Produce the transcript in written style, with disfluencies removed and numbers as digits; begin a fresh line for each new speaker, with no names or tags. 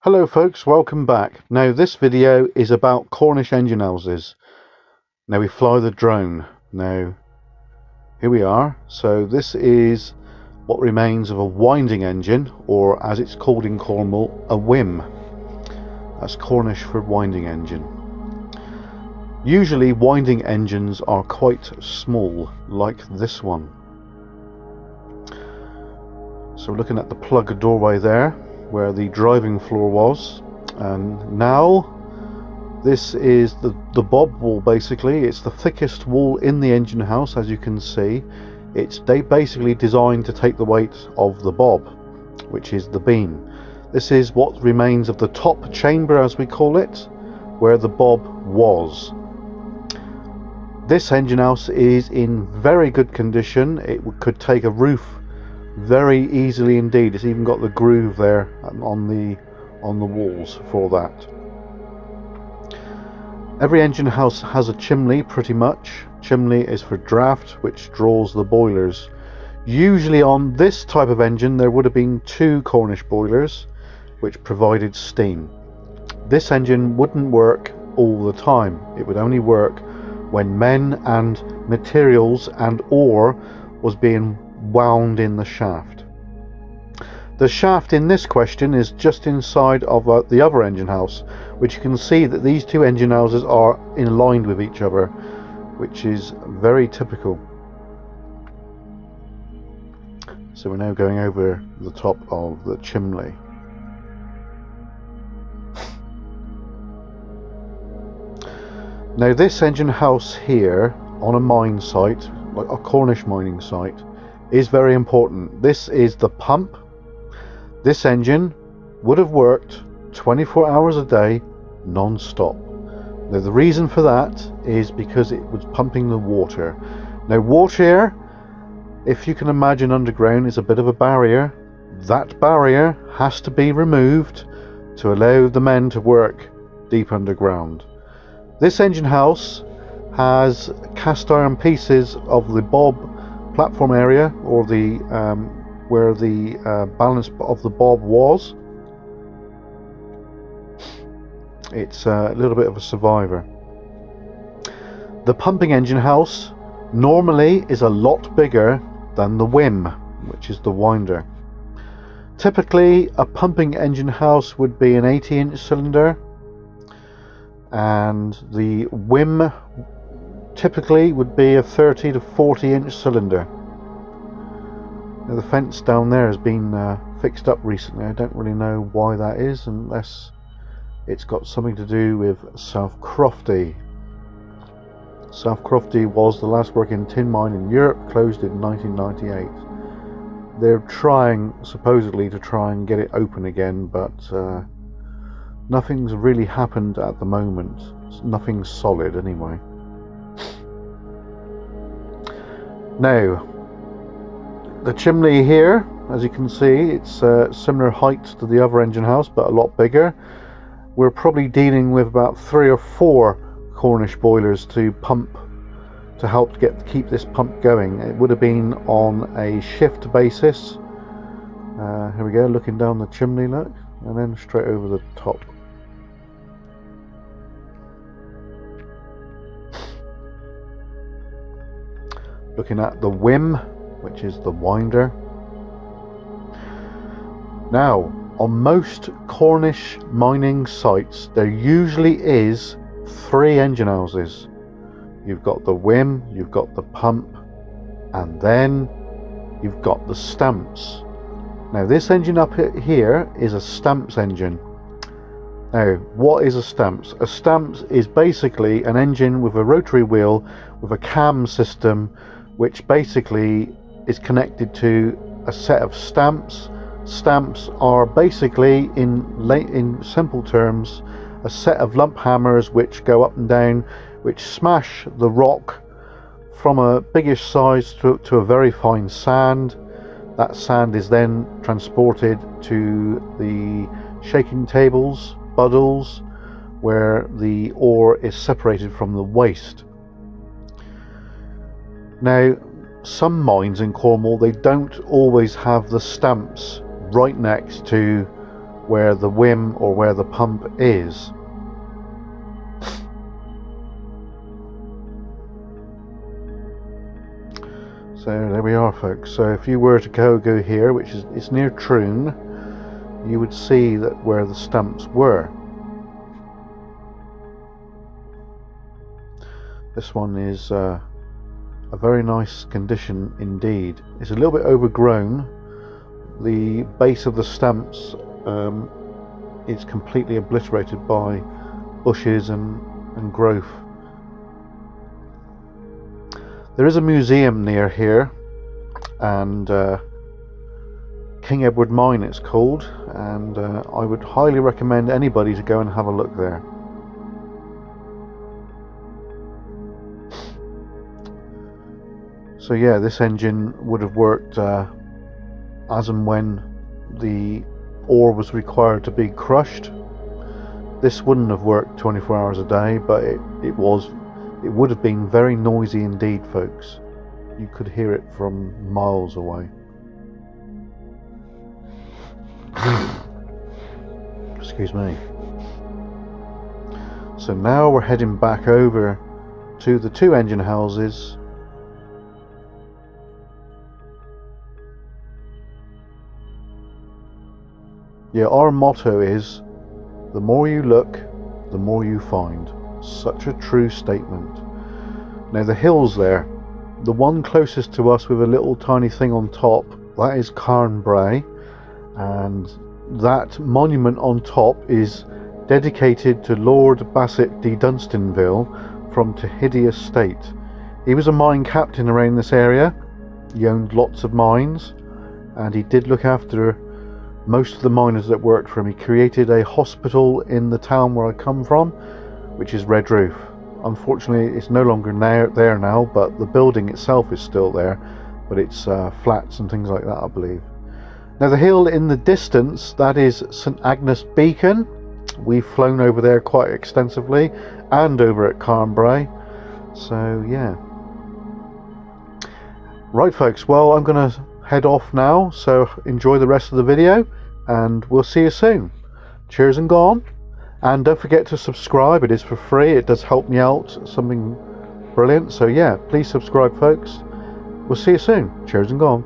Hello folks, welcome back. Now this video is about Cornish engine houses. Now we fly the drone. Now here we are. So this is what remains of a winding engine, or as it's called in Cornwall, a whim. That's Cornish for winding engine. Usually winding engines are quite small, like this one. So we're looking at the plug doorway there, where the driving floor was, and now this is the bob wall. Basically it's the thickest wall in the engine house. As you can see, it's basically designed to take the weight of the bob, which is the beam. This is what remains of the top chamber, as we call it, where the bob was. This engine house is in very good condition. It could take a roof very easily indeed. It's even got the groove there on the walls for that. Every engine house has a chimney, pretty much. Chimney is for draft, which draws the boilers. Usually on this type of engine there would have been two Cornish boilers which provided steam. This engine wouldn't work all the time. It would only work when men and materials and ore was being wound in the shaft. The shaft in this question is just inside of the other engine house, which you can see that these two engine houses are aligned with each other, which is very typical. So we're now going over the top of the chimney. Now this engine house here on a mine site, like a Cornish mining site, is very important. This is the pump. This engine would have worked 24 hours a day non-stop. Now the reason for that is because it was pumping the water. Now water, if you can imagine underground, is a bit of a barrier. That barrier has to be removed to allow the men to work deep underground. This engine house has cast iron pieces of the bob platform area, or the where the balance of the bob was. It's a little bit of a survivor. The pumping engine house normally is a lot bigger than the whim, which is the winder. Typically a pumping engine house would be an 80-inch cylinder, and the whim typically would be a 30 to 40-inch cylinder. Now the fence down there has been fixed up recently. I don't really know why that is, unless it's got something to do with South Crofty. South Crofty was the last working tin mine in Europe, closed in 1998. They're trying, supposedly, to try and get it open again, but nothing's really happened at the moment. Nothing's solid anyway. Now the chimney here, as you can see, it's similar height to the other engine house but a lot bigger. We're probably dealing with about 3 or 4 Cornish boilers to pump, to help keep this pump going. It would have been on a shift basis. Here we go, looking down the chimney, look, and then straight over the top. Looking at the whim, which is the winder. Now on most Cornish mining sites there usually is 3 engine houses. You've got the whim, you've got the pump, and then you've got the stamps. Now this engine up here is a stamps engine. Now what is a stamps? A stamps is basically an engine with a rotary wheel with a cam system, which basically is connected to a set of stamps. Stamps are basically, in simple terms, a set of lump hammers which go up and down, which smash the rock from a biggish size to a very fine sand. That sand is then transported to the shaking tables, buddles, where the ore is separated from the waste. Now some mines in Cornwall, they don't always have the stamps right next to where the whim or where the pump is. So there we are, folks. So if you were to go here, which is it's near Troon, you would see that where the stumps were. This one is a very nice condition indeed. It's a little bit overgrown. The base of the stumps is completely obliterated by bushes and growth. There is a museum near here, and King Edward Mine it's called, and I would highly recommend anybody to go and have a look there. So yeah, this engine would have worked as and when the ore was required to be crushed. This wouldn't have worked 24 hours a day, but it would have been very noisy indeed, folks. You could hear it from miles away. Excuse me. So now we're heading back over to the two engine houses. Yeah, our motto is, the more you look, the more you find. Such a true statement. Now the hills there, the one closest to us with a little tiny thing on top, that is Carnbray, and that monument on top is dedicated to Lord Bassett de Dunstanville from Tahiti Estate. He was a mine captain around this area. He owned lots of mines, and he did look after most of the miners that worked for him. He created a hospital in the town where I come from, which is Red Roof. Unfortunately, it's no longer there now, but the building itself is still there, but it's flats and things like that, I believe. Now the hill in the distance, that is St Agnes Beacon. We've flown over there quite extensively, and over at Carnbray. So yeah. Right, folks, well, I'm going to head off now, so enjoy the rest of the video, and we'll see you soon. Cheers and gone. And don't forget to subscribe. It is for free. It does help me out, something brilliant. So yeah, please subscribe, folks. We'll see you soon. Cheers and gone.